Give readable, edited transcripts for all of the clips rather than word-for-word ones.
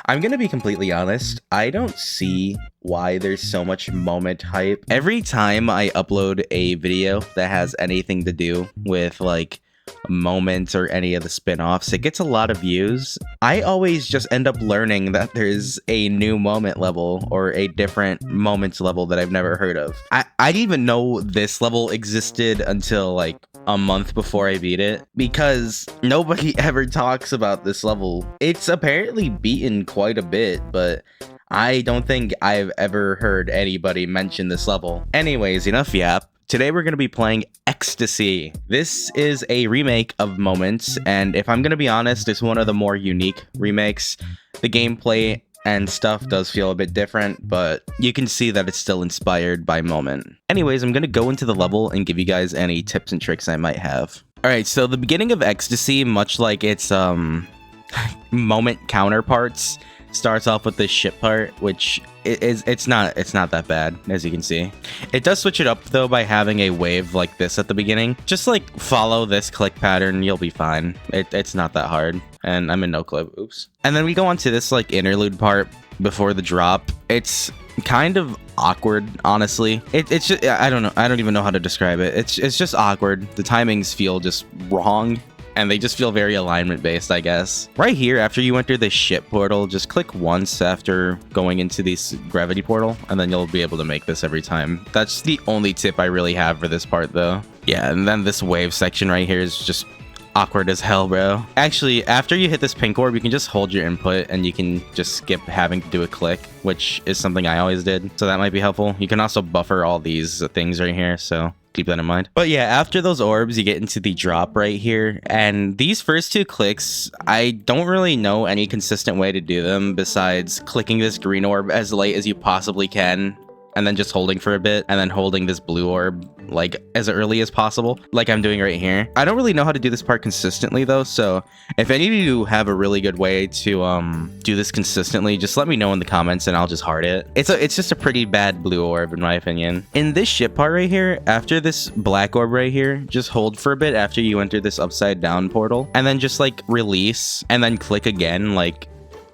I'm gonna be completely honest, I don't see why there's so much moment hype. Every time I upload a video that has anything to do with like moments or any of the spin-offs, it gets a lot of views. I always just end up learning that there's a new moment level or a different moments level that I've never heard of. I didn't even know this level existed until like a month before I beat it, because nobody ever talks about this level. It's apparently beaten quite a bit, but I don't think I've ever heard anybody mention this level. Anyways, enough yap. Today we're going to be playing ECSTASY. This is a remake of Moments, and if I'm going to be honest, it's one of the more unique remakes. The gameplay and stuff does feel a bit different, but you can see that it's still inspired by Moment. Anyways, I'm going to go into the level and give you guys any tips and tricks I might have. Alright, so the beginning of ECSTASY, much like its Moment counterparts, starts off with this ship part, which it's not that bad, as you can see. It does switch it up though by having a wave like this at the beginning. Just like follow this click pattern, you'll be fine. It's not that hard, and I'm in no clip. Oops. And then we go on to this like interlude part before the drop. It's kind of awkward, honestly. It's just, I don't know, I don't even know how to describe it. It's just awkward. The timings feel just wrong, and they just feel very alignment based, I guess. Right here, after you enter the ship portal, just click once after going into this gravity portal, and then you'll be able to make this every time. That's the only tip I really have for this part though. Yeah, and then this wave section right here is just awkward as hell, bro. Actually, after you hit this pink orb, you can just hold your input and you can just skip having to do a click, which is something I always did, so that might be helpful. You can also buffer all these things right here, so keep that in mind. But yeah, after those orbs, you get into the drop right here, and these first two clicks, I don't really know any consistent way to do them besides clicking this green orb as late as you possibly can, and then just holding for a bit, and then holding this blue orb like as early as possible, like I'm doing right here. I don't really know how to do this part consistently though, so if any of you have a really good way to do this consistently, just let me know in the comments and I'll just heart it. It's just a pretty bad blue orb in my opinion. In this ship part right here, after this black orb right here, just hold for a bit after you enter this upside down portal, and then just like release and then click again like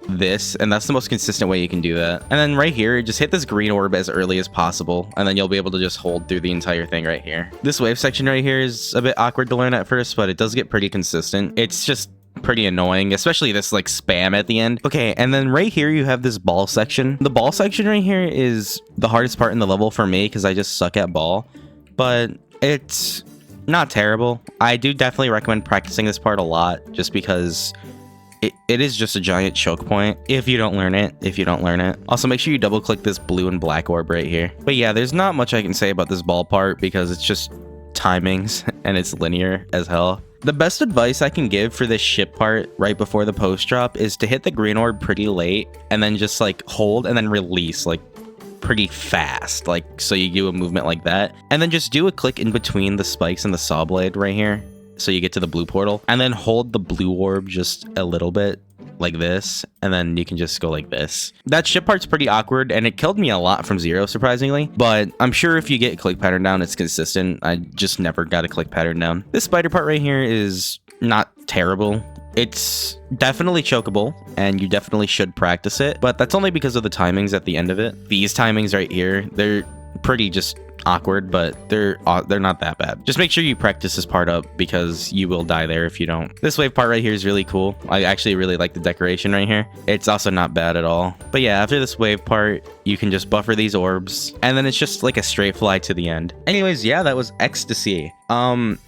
this, and that's the most consistent way you can do that. And then right here, just hit this green orb as early as possible, and then you'll be able to just hold through the entire thing right here. This wave section right here is a bit awkward to learn at first, but it does get pretty consistent. It's just pretty annoying, especially this like spam at the end. Okay, and then right here you have this ball section. The ball section right here is the hardest part in the level for me because I just suck at ball, but it's not terrible. I do definitely recommend practicing this part a lot, just because it is just a giant choke point if you don't learn it. Also, make sure you double click this blue and black orb right here. But yeah, there's not much I can say about this ball part because it's just timings and it's linear as hell. The best advice I can give for this ship part right before the post drop is to hit the green orb pretty late and then just like hold and then release like pretty fast, like so you do a movement like that, and then just do a click in between the spikes and the saw blade right here so you get to the blue portal, and then hold the blue orb just a little bit like this, and then you can just go like this. That ship part's pretty awkward, and it killed me a lot from zero, surprisingly, but I'm sure if you get click pattern down, it's consistent. I just never got a click pattern down. This spider part right here is not terrible. It's definitely chokeable, and you definitely should practice it, but that's only because of the timings at the end of it. These timings right here, they're pretty just awkward, but they're not that bad. Just make sure you practice this part up because you will die there if you don't. This wave part right here is really cool. I actually really like the decoration right here. It's also not bad at all. But yeah, after this wave part, you can just buffer these orbs, and then it's just like a straight fly to the end. Anyways, yeah, that was ECSTASY.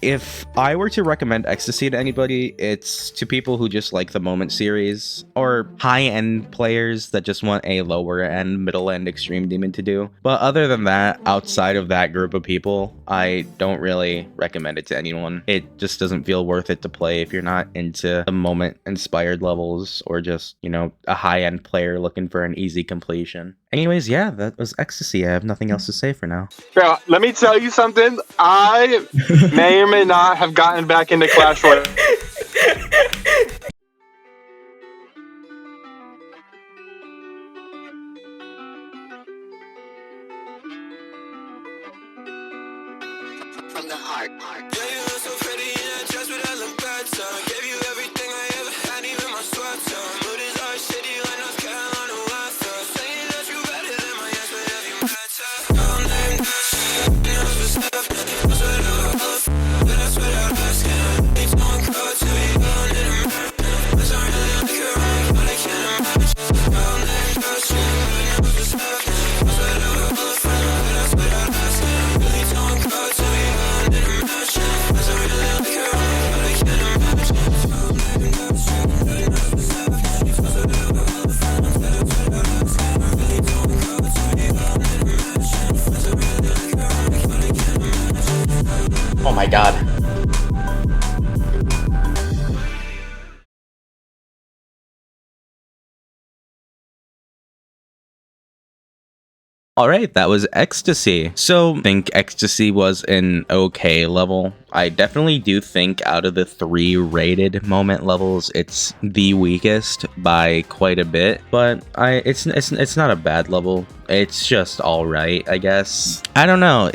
If I were to recommend ECSTASY to anybody, it's to people who just like the Moment series, or high-end players that just want a lower-end, middle-end Extreme Demon to do. But other than that, outside of that group of people, I don't really recommend it to anyone. It just doesn't feel worth it to play if you're not into the Moment-inspired levels, or just, you know, a high-end player looking for an easy completion. Anyways, yeah, that was ECSTASY. I have nothing else to say for now. Bro, let me tell you something. I may or may not have gotten back into Clash Royale. From the heart. Yeah, you look so pretty in that dress with that look bad, son. Gave you everything I ever had, even my sweat, son. Mood is always shitty when I was my god. Alright, that was Ecstasy. So, I think Ecstasy was an okay level. I definitely do think out of the 3 rated moment levels, it's the weakest by quite a bit, but it's not a bad level. It's just alright, I guess. I don't know,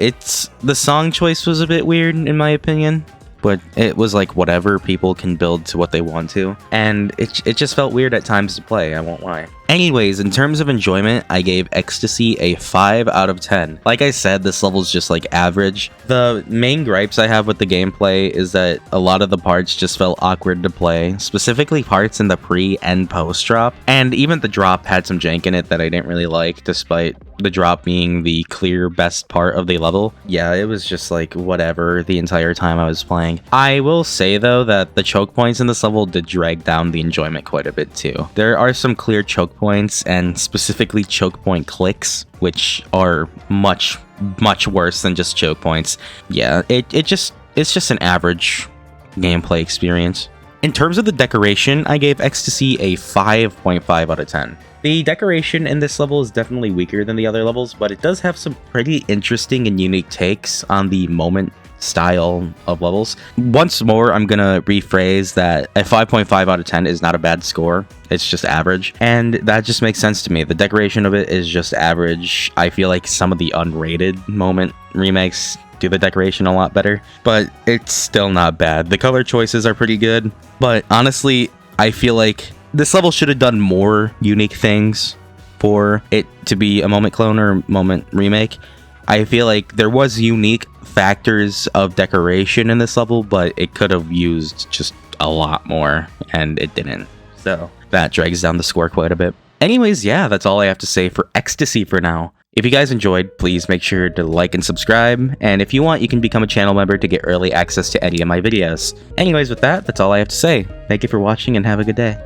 the song choice was a bit weird in my opinion, but it was like whatever, people can build to what they want to, and it just felt weird at times to play, I won't lie. Anyways, in terms of enjoyment, I gave Ecstasy a 5 out of 10. Like I said, this level's just like average. The main gripes I have with the gameplay is that a lot of the parts just felt awkward to play, specifically parts in the pre and post drop, and even the drop had some jank in it that I didn't really like, despite the drop being the clear best part of the level. Yeah, it was just like whatever the entire time I was playing. I will say though that the choke points in this level did drag down the enjoyment quite a bit too. There are some clear choke points, and specifically choke point clicks, which are much worse than just choke points. Yeah, it's just an average gameplay experience. In terms of the decoration, I gave Ecstasy a 5.5 out of 10. The decoration in this level is definitely weaker than the other levels, but it does have some pretty interesting and unique takes on the moment style of levels. Once more, I'm gonna rephrase that a 5.5 out of 10 is not a bad score. It's just average, and that just makes sense to me. The decoration of it is just average. I feel like some of the unrated moment remakes do the decoration a lot better, but it's still not bad. The color choices are pretty good, but honestly, I feel like this level should have done more unique things for it to be a moment clone or moment remake. I feel like there was unique factors of decoration in this level, but it could have used just a lot more, and it didn't. So that drags down the score quite a bit. Anyways, yeah, that's all I have to say for Ecstasy for now. If you guys enjoyed, please make sure to like and subscribe, and if you want, you can become a channel member to get early access to any of my videos. Anyways, with that, that's all I have to say. Thank you for watching and have a good day.